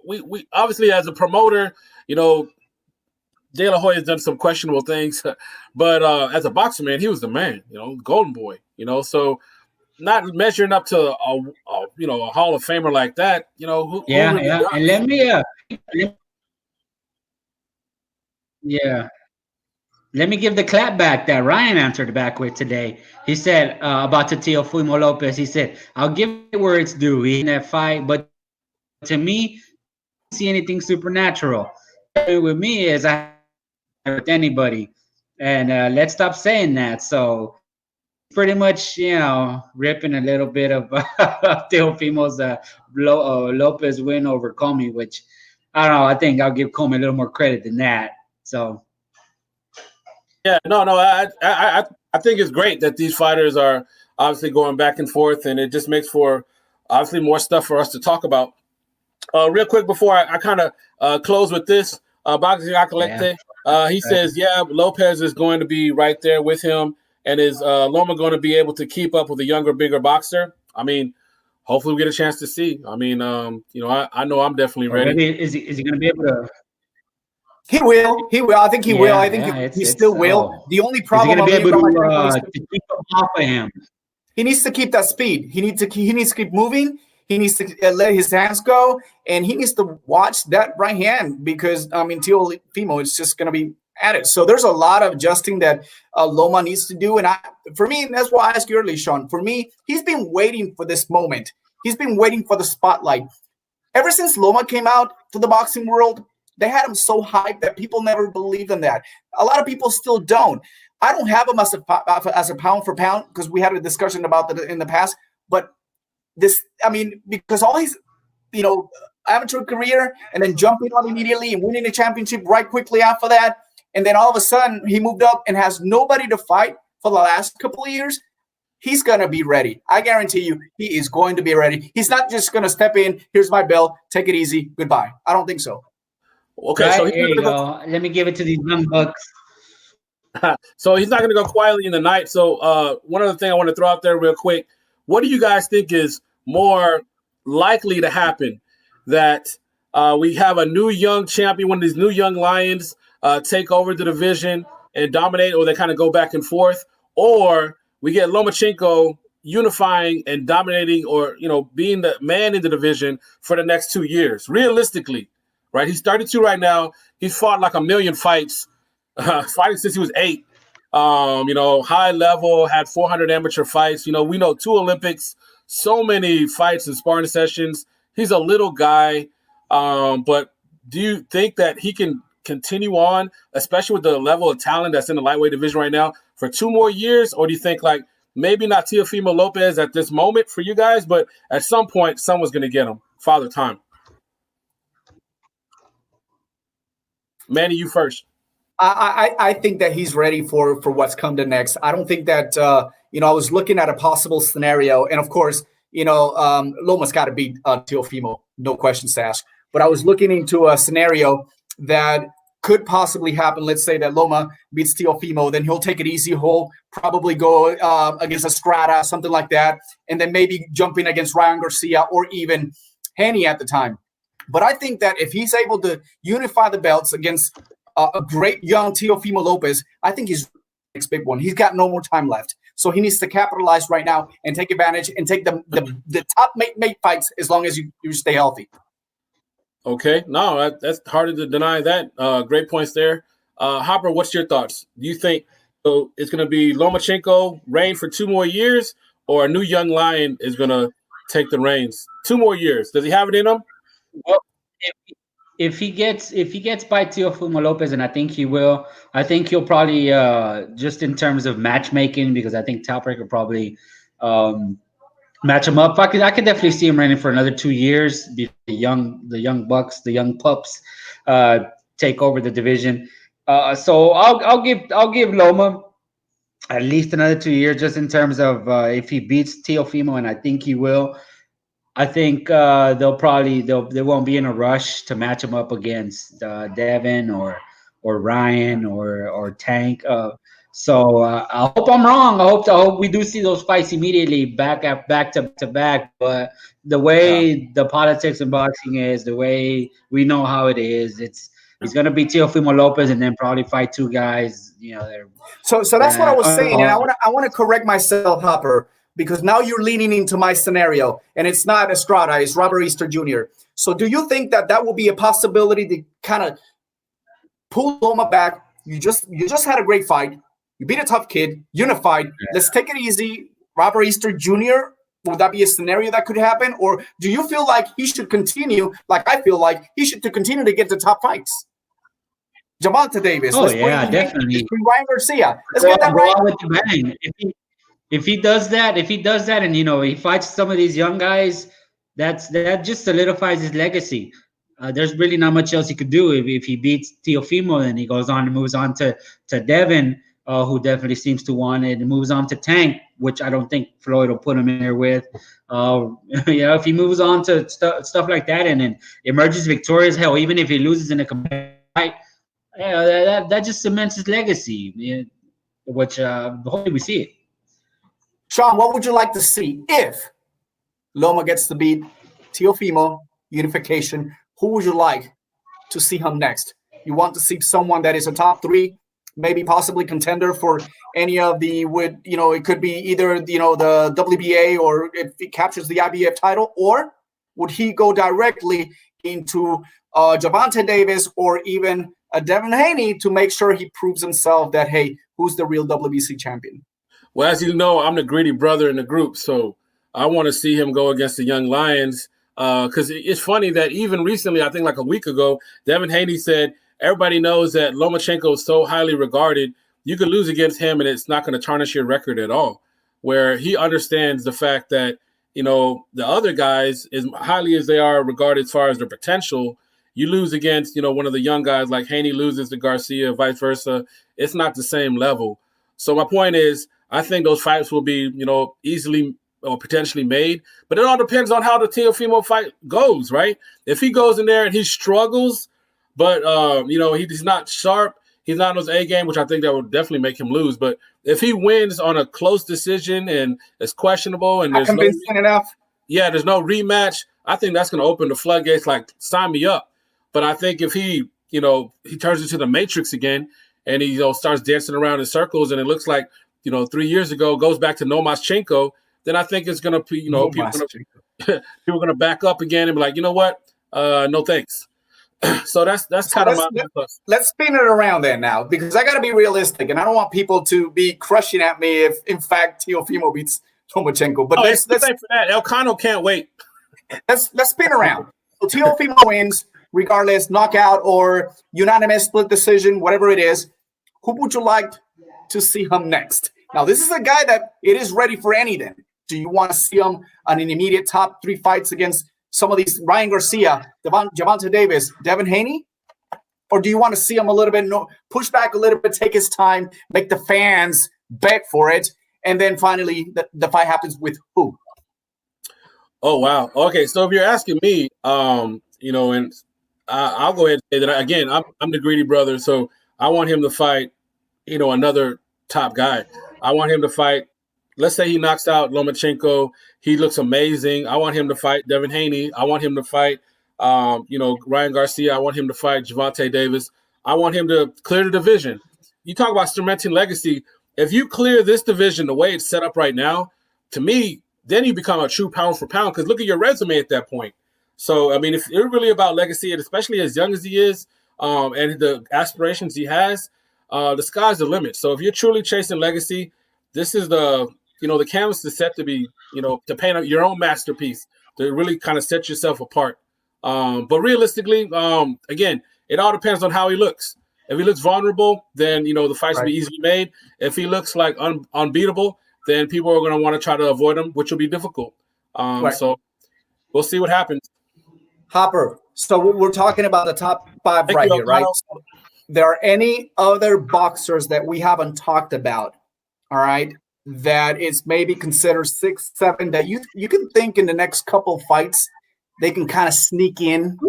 we obviously as a promoter, De La Hoya has done some questionable things, but as a boxer, man, he was the man, golden boy, so not measuring up to a Hall of Famer like that, And let me give the clap back that Ryan answered back with today. He said about Teofimo Lopez, he said, I'll give it where it's due in that fight, but to me, I don't see anything supernatural. With me is I with anybody, and let's stop saying that. So pretty much, ripping a little bit of Teofimo's Lopez win over Comey, which I don't know. I think I'll give Comey a little more credit than that. So yeah, I think it's great that these fighters are obviously going back and forth, and it just makes for obviously more stuff for us to talk about. Real quick before I kind of close with this, Boxing Akalete, he says, Lopez is going to be right there with him, and is Loma going to be able to keep up with a younger, bigger boxer? I mean, hopefully we get a chance to see. I mean, I know I'm definitely ready. Maybe is he going to be able to? He will. I think he will. I think he still will. The only problem is he going to be able to keep up off of him? He needs to keep that speed. He needs to keep moving. He needs to let his hands go, and he needs to watch that right hand because, Teofimo is just going to be at it. So there's a lot of adjusting that Loma needs to do. And for me, that's why I asked you earlier, Sean. For me, he's been waiting for this moment. He's been waiting for the spotlight. Ever since Loma came out to the boxing world, they had him so hyped that people never believed in that. A lot of people still don't. I don't have him as a pound for pound because we had a discussion about that in the past. But this, I mean, because all his, amateur career and then jumping on immediately and winning the championship right quickly after that, and then all of a sudden he moved up and has nobody to fight for the last couple of years. He's going to be ready. I guarantee you he is going to be ready. He's not just going to step in, here's my belt, take it easy, goodbye. I don't think so. Okay, right, so here you go. Let me give it to these young bucks. So he's not going to go quietly in the night. So one other thing I want to throw out there real quick. What do you guys think is more likely to happen? That we have a new young champion, one of these new young lions take over the division and dominate, or they kind of go back and forth, or we get Lomachenko unifying and dominating, or being the man in the division for the next 2 years. Realistically, right? He's 32 right now. He's fought like 1 million fights, fighting since he was 8. High level, had 400 amateur fights. We know 2 Olympics, so many fights and sparring sessions. He's a little guy, but do you think that he can continue on, especially with the level of talent that's in the lightweight division right now, for 2 more years? Or do you think maybe not Teofimo Lopez at this moment for you guys, but at some point someone's going to get him? Father Time. Manny, you first. I think that he's ready for what's come to next. I don't think that, I was looking at a possible scenario, and of course, Loma's got to beat Teofimo, no questions asked. But I was looking into a scenario that could possibly happen. Let's say that Loma beats Teofimo, then he'll take it easy. He'll probably go against Estrada, something like that, and then maybe jumping against Ryan Garcia or even Haney at the time. But I think that if he's able to unify the belts against a great young Teofimo Lopez, I think he's the next big one. He's got no more time left. So he needs to capitalize right now and take advantage and take the top mate fights as long as you stay healthy. Okay. No, that's harder to deny that. Great points there. Hopper, what's your thoughts? Do you think it's going to be Lomachenko reign for 2 more years, or a new young lion is going to take the reins? 2 more years. Does he have it in him? Well, if he gets by Teofimo Lopez, and I think he will, I think he'll probably just in terms of matchmaking, because I think Topbreaker will probably match him up. I could definitely see him reigning for another 2 years. The young bucks, the young pups, take over the division. So I'll give Loma at least another 2 years, just in terms of if he beats Teofimo, and I think he will. I think they won't be in a rush to match him up against Devin or Ryan or Tank. So I hope I'm wrong. I hope we do see those fights immediately back to back. But the way the politics in boxing is, the way we know how it is, it's going to be Teofimo Lopez and then probably fight 2 guys. So that's what I was saying, and I want to correct myself, Hopper, because now you're leaning into my scenario, and it's not Estrada, it's Robert Easter Jr. So do you think that will be a possibility to kind of pull Loma back? You just had a great fight. You beat a tough kid, unified. Yeah. Let's take it easy. Robert Easter Jr., would that be a scenario that could happen? Or do you feel like he should continue, like I feel like he should continue to get the top fights? Gervonta Davis. Oh, yeah, definitely. Ryan Garcia. Let's get that right. With the bang. If he does that, and he fights some of these young guys, that just solidifies his legacy. There's really not much else he could do if he beats Teofimo, and he goes on and moves on to Devin, who definitely seems to want it, and moves on to Tank, which I don't think Floyd will put him in there with. If he moves on to stuff like that and then emerges victorious, hell, even if he loses in a competitive fight, that just cements his legacy, which hopefully we see it. Sean, what would you like to see if Loma gets to beat Teofimo, unification? Who would you like to see him next? You want to see someone that is a top 3, maybe possibly contender for any of the, it could be either, the WBA, or if he captures the IBF title, or would he go directly into Gervonta Davis or even Devin Haney to make sure he proves himself that, hey, who's the real WBC champion? Well, as you know, I'm the greedy brother in the group, so I want to see him go against the young lions, because it's funny that even recently, I think like a week ago, Devin Haney said, everybody knows that Lomachenko is so highly regarded you could lose against him and it's not going to tarnish your record at all. Where he understands the fact that, the other guys, as highly as they are regarded as far as their potential, you lose against, one of the young guys like Haney loses to Garcia, vice versa. It's not the same level. So my point is, I think those fights will be, easily or potentially made, but it all depends on how the Teofimo fight goes, right? If he goes in there and he struggles, but, he's not sharp, he's not on his A game, which I think that would definitely make him lose. But if he wins on a close decision and it's questionable and there's there's no rematch, I think that's going to open the floodgates. Like, sign me up. But I think if he, he turns into the Matrix again and he starts dancing around in circles and it looks like, 3 years ago goes back to Lomachenko, then I think it's going to be, people are going to back up again and be like, you know what? No thanks. So that's kind of my. Let's spin it around then now, because I got to be realistic, and I don't want people to be crushing at me if, in fact, Teofimo beats Lomachenko. But let's for that. Elcano can't wait. Let's spin around. So Teofimo wins, regardless, knockout or unanimous split decision, whatever it is. Who would you like to see him next? Now, this is a guy that it is ready for anything. Do you want to see him on an immediate top 3 fights against some of these, Ryan Garcia, Gervonta Davis, Devin Haney? Or do you want to see him a little bit, push back a little bit, take his time, make the fans beg for it, and then finally the fight happens with who? Oh, wow. Okay, so if you're asking me, and I'll go ahead and say that, again, I'm the greedy brother, so I want him to fight, another top guy. I want him to fight. Let's say he knocks out Lomachenko. He looks amazing. I want him to fight Devin Haney. I want him to fight, Ryan Garcia. I want him to fight Gervonta Davis. I want him to clear the division. You talk about cementing legacy. If you clear this division the way it's set up right now, to me, then you become a true pound for pound, because look at your resume at that point. So, I mean, if you're really about legacy, and especially as young as he is, and the aspirations he has, the sky's the limit. So if you're truly chasing legacy, this is the canvas is set to be, to paint your own masterpiece, to really kind of set yourself apart. But realistically, again, it all depends on how he looks. If he looks vulnerable, then, the fights will be easily made. If he looks like unbeatable, then people are going to want to try to avoid him, which will be difficult. So we'll see what happens. Hopper, so we're talking about the top 5 right here, right? So there are any other boxers that we haven't talked about, all right, that is maybe considered 6, 7 that you can think in the next couple fights they can kind of sneak in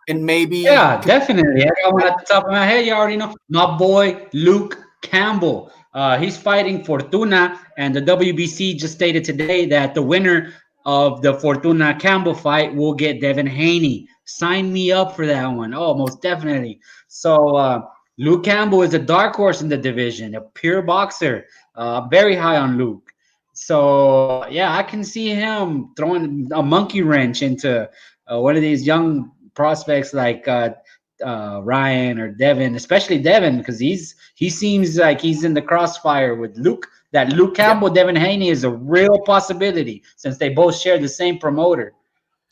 and maybe? Yeah, definitely. I got one at the top of my head. You already know my boy Luke Campbell. He's fighting Fortuna, and the WBC just stated today that the winner of the Fortuna Campbell fight will get Devin Haney. Sign me up for that one. Oh, most definitely. So Luke Campbell is a dark horse in the division, a pure boxer. Very high on Luke. So, yeah, I can see him throwing a monkey wrench into one of these young prospects like Ryan or Devin, especially Devin, because he seems like he's in the crossfire with Luke. That Luke Campbell, Devin Haney is a real possibility since they both share the same promoter.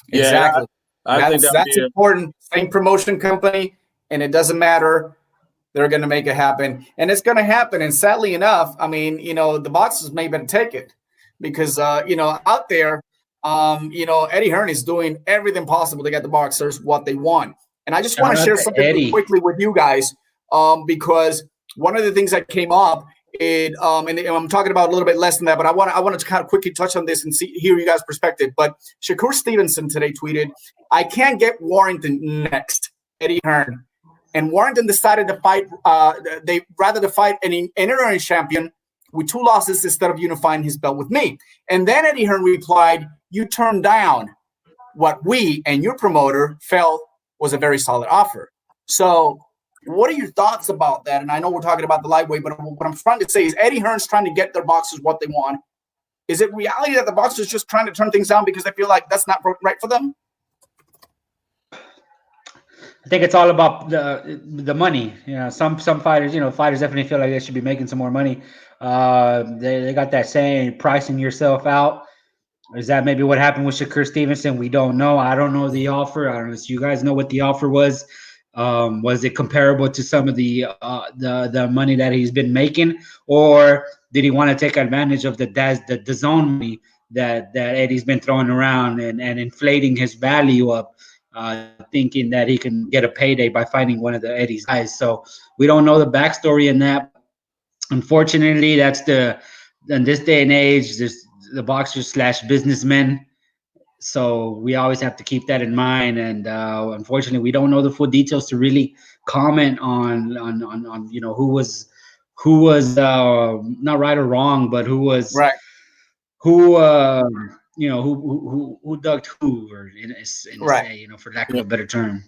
Yeah, exactly. I think that's important. Same promotion company, and it doesn't matter. They're going to make it happen, and it's going to happen. And sadly enough, I mean, the boxers may better take it because, out there, Eddie Hearn is doing everything possible to get the boxers what they want. And I just want to share something quickly with you guys because one of the things that came up, and I'm talking about a little bit less than that, but I want to kind of quickly touch on this and hear you guys' perspective. But Shakur Stevenson today tweeted, "I can't get Warrington next, Eddie Hearn." And Warrington decided to fight. Rather to fight an interim champion with 2 losses instead of unifying his belt with me. And then Eddie Hearn replied, "You turned down what we and your promoter felt was a very solid offer." So, what are your thoughts about that? And I know we're talking about the lightweight, but what I'm trying to say is Eddie Hearn's trying to get their boxers what they want. Is it reality that the boxers just trying to turn things down because they feel like that's not right for them? I think it's all about the money. Some fighters, fighters definitely feel like they should be making some more money. They got that saying, pricing yourself out. Is that maybe what happened with Shakur Stevenson? We don't know. I don't know the offer. I don't know if you guys know what the offer was. Was it comparable to some of the money that he's been making, or did he want to take advantage of the zone money that Eddie's been throwing around and inflating his value up, thinking that he can get a payday by fighting one of the Eddie's guys? So we don't know the backstory in that. Unfortunately, that's in this day and age, there's the boxers / businessmen. So we always have to keep that in mind. And unfortunately, we don't know the full details to really comment on who was not right or wrong, but who was Right. who who dug who, or Right. say, for lack of a better term.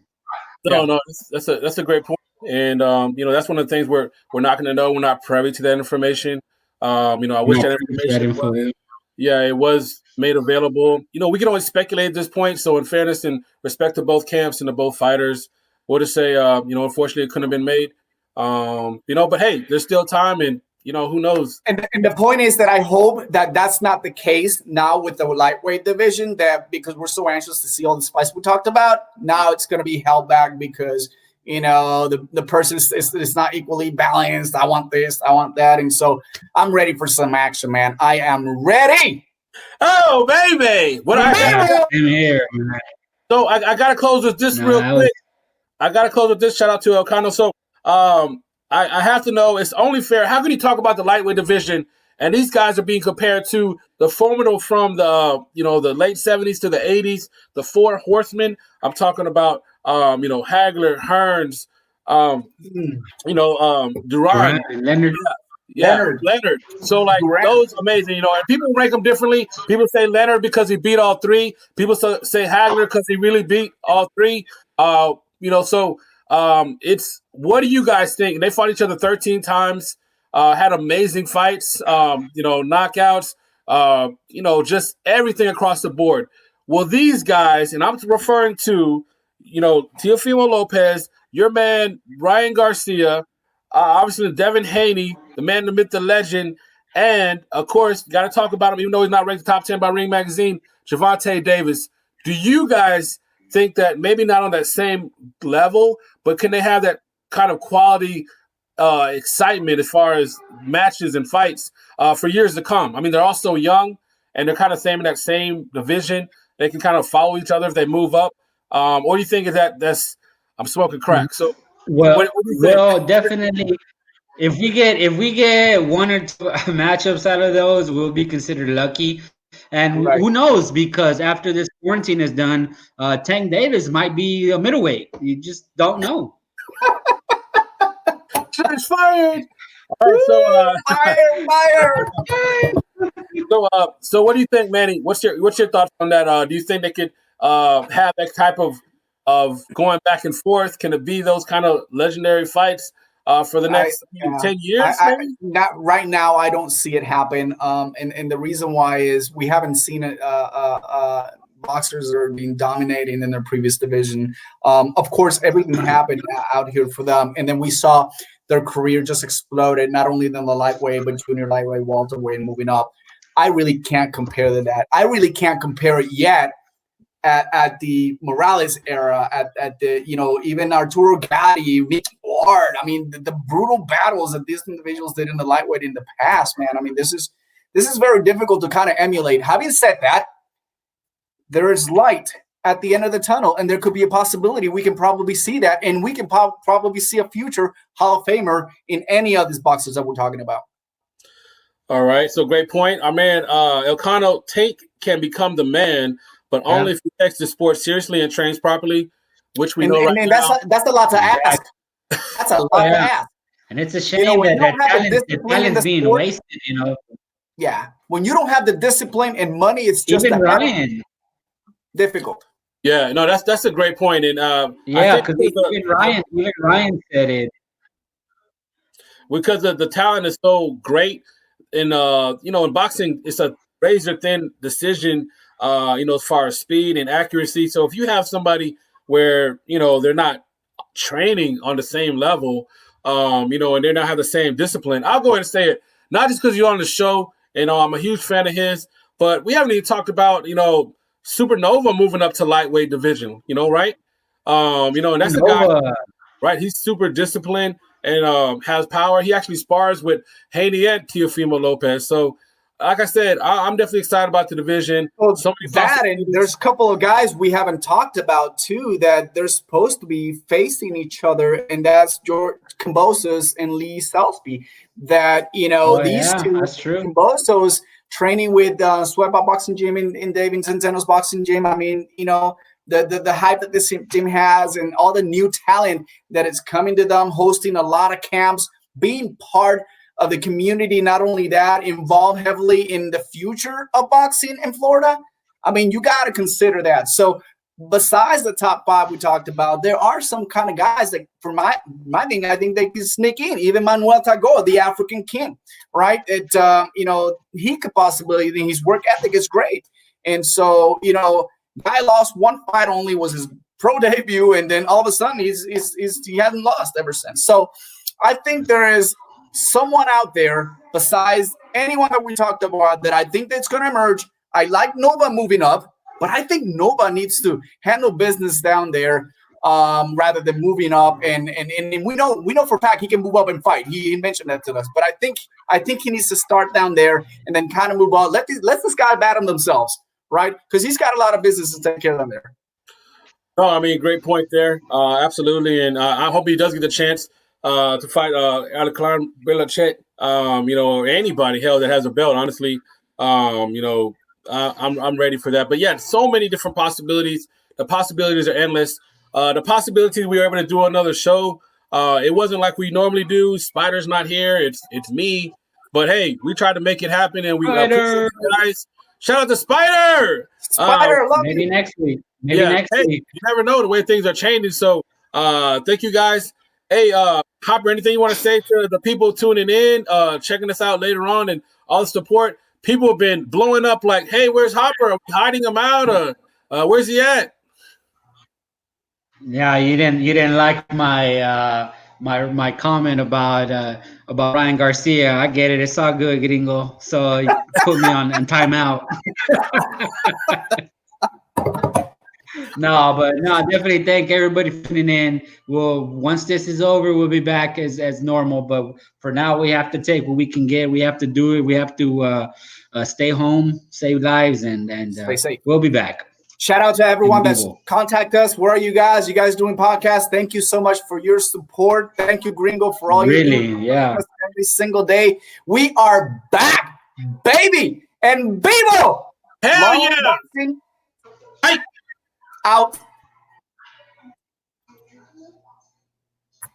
No, that's a great point. And that's one of the things we're not going to know. We're not privy to that information. I wish that information. It was made available. We can only speculate at this point. So in fairness and respect to both camps and to both fighters, we'll just say, unfortunately it couldn't have been made. But hey, there's still time, and who knows? And the point is that I hope that that's not the case now with the lightweight division, that because we're so anxious to see all the fights we talked about, now it's going to be held back because, the person is not equally balanced. I want this, I want that. And so I'm ready for some action, man. I am ready. Oh, baby. I'm here. So I got to close with this real quick. I got to close with this. Shout out to Elcano. So I have to know, it's only fair. How can you talk about the lightweight division and these guys are being compared to the formidable from the late 70s to the 80s, the four horsemen? I'm talking about Hagler, Hearns, Duran, Leonard. Leonard. So like those amazing, and people rank them differently. People say Leonard because he beat all three. People say Hagler because he really beat all three. It's, what do you guys think? They fought each other 13 times, had amazing fights, knockouts, just everything across the board. Well, these guys, and I'm referring to, Teofimo Lopez, your man, Ryan Garcia, obviously Devin Haney, the man, the myth, the legend, and, of course, got to talk about him, even though he's not ranked top 10 by Ring Magazine, Gervonta Davis. Do you guys think that maybe not on that same level, but can they have that kind of quality excitement as far as matches and fights for years to come? I mean, they're all so young, and they're kind of in that same division. They can kind of follow each other if they move up. Or do you think that's I'm smoking crack? So, what do you think? Well, definitely. If we get one or two matchups out of those, we'll be considered lucky. And who knows? Because after this quarantine is done, Tank Davis might be a middleweight. You just don't know. Shots fired. All right, Fire. So what do you think, Manny? What's your thoughts on that? Do you think they could have that type of going back and forth? Can it be those kind of legendary fights for the next 10 years? Not right now. I don't see it happen. And the reason why is we haven't seen it. Boxers are being dominating in their previous division. Of course, everything happened out here for them, and then we saw their career just exploded. Not only in the lightweight, but junior lightweight, welterweight, and moving up. I really can't compare to that. I really can't compare it yet. At the Morales era, at the even Arturo Gatti, Mickey Ward. I mean, the brutal battles that these individuals did in the lightweight in the past, man. I mean, this is very difficult to kind of emulate. Having said that, there is light at the end of the tunnel, and there could be a possibility we can probably see that, and we can probably see a future Hall of Famer in any of these boxers that we're talking about. All right, so great point. Our man Elcano, Tank can become the man, but only if he takes the sport seriously and trains properly, which we know right now. That's a lot to ask. That's a lot to ask. And it's a shame that talent's being wasted, Yeah. When you don't have the discipline and money, it's just even Ryan. Difficult. Yeah, no, that's a great point. And because even Ryan said it. Because the talent is so great. In in boxing, it's a razor thin decision. As far as speed and accuracy. So if you have somebody where, they're not training on the same level, and they're not have the same discipline, I'll go ahead and say it, not just because you're on the show, I'm a huge fan of his, but we haven't even talked about, Supernova moving up to lightweight division, right? And that's a guy. right? He's super disciplined and has power. He actually spars with Haney and Teofimo Lopez. So, like I said, I'm definitely excited about the division. Well, that and there's a couple of guys we haven't talked about too that they're supposed to be facing each other, and that's George Kambosos and Lee Salisbury. That these two, that's true. Kambosos training with Sweatbot Boxing Gym in David Centeno's boxing gym. I mean, the hype that this team has and all the new talent that is coming to them, hosting a lot of camps, being part of the community. Not only that, involved heavily in the future of boxing in Florida. I mean, you got to consider that. So besides the top 5 we talked about, there are some kind of guys that, for my thing, I think they can sneak in. Even Manuel Tagoa, the African king, right? He could possibly, his work ethic is great. And so, guy lost 1 fight only, was his pro debut, and then all of a sudden he hasn't lost ever since. So I think there is someone out there besides anyone that we talked about that I think that's going to emerge. I like Nova moving up, but I think Nova needs to handle business down there rather than moving up. And we know for a fact he can move up and fight. He mentioned that to us, but I think he needs to start down there and then kind of move on. Let this guy battle themselves. Right? Because he's got a lot of business to take care of them there. No, I mean, great point there. Absolutely. And I hope he does get the chance to fight Aleclan Belachet, or anybody, hell, that has a belt, honestly. I'm ready for that. But, yeah, so many different possibilities. The possibilities are endless. The possibility we were able to do another show, it wasn't like we normally do. Spider's not here. It's me. But, hey, we tried to make it happen, and we appreciate you guys. Shout out to Spider. Maybe next week. Next week. You never know the way things are changing. So thank you guys. Hey, Hopper, anything you want to say to the people tuning in, checking us out later on, and all the support? People have been blowing up like, hey, where's Hopper? Are we hiding him out? Where's he at? Yeah, you didn't like my my comment about Ryan Garcia. I get it. It's all good, gringo. So you put me on timeout. No, definitely thank everybody for tuning in. Once this is over, we'll be back as normal. But for now, we have to take what we can get. We have to do it. We have to stay home, save lives, and stay safe. We'll be back. Shout out to everyone that's contact us. Where are you guys? You guys doing podcasts? Thank you so much for your support. Thank you, Gringo, for all you do. Yeah. Every single day. We are back, baby. EnVivo. Hell yeah. Out.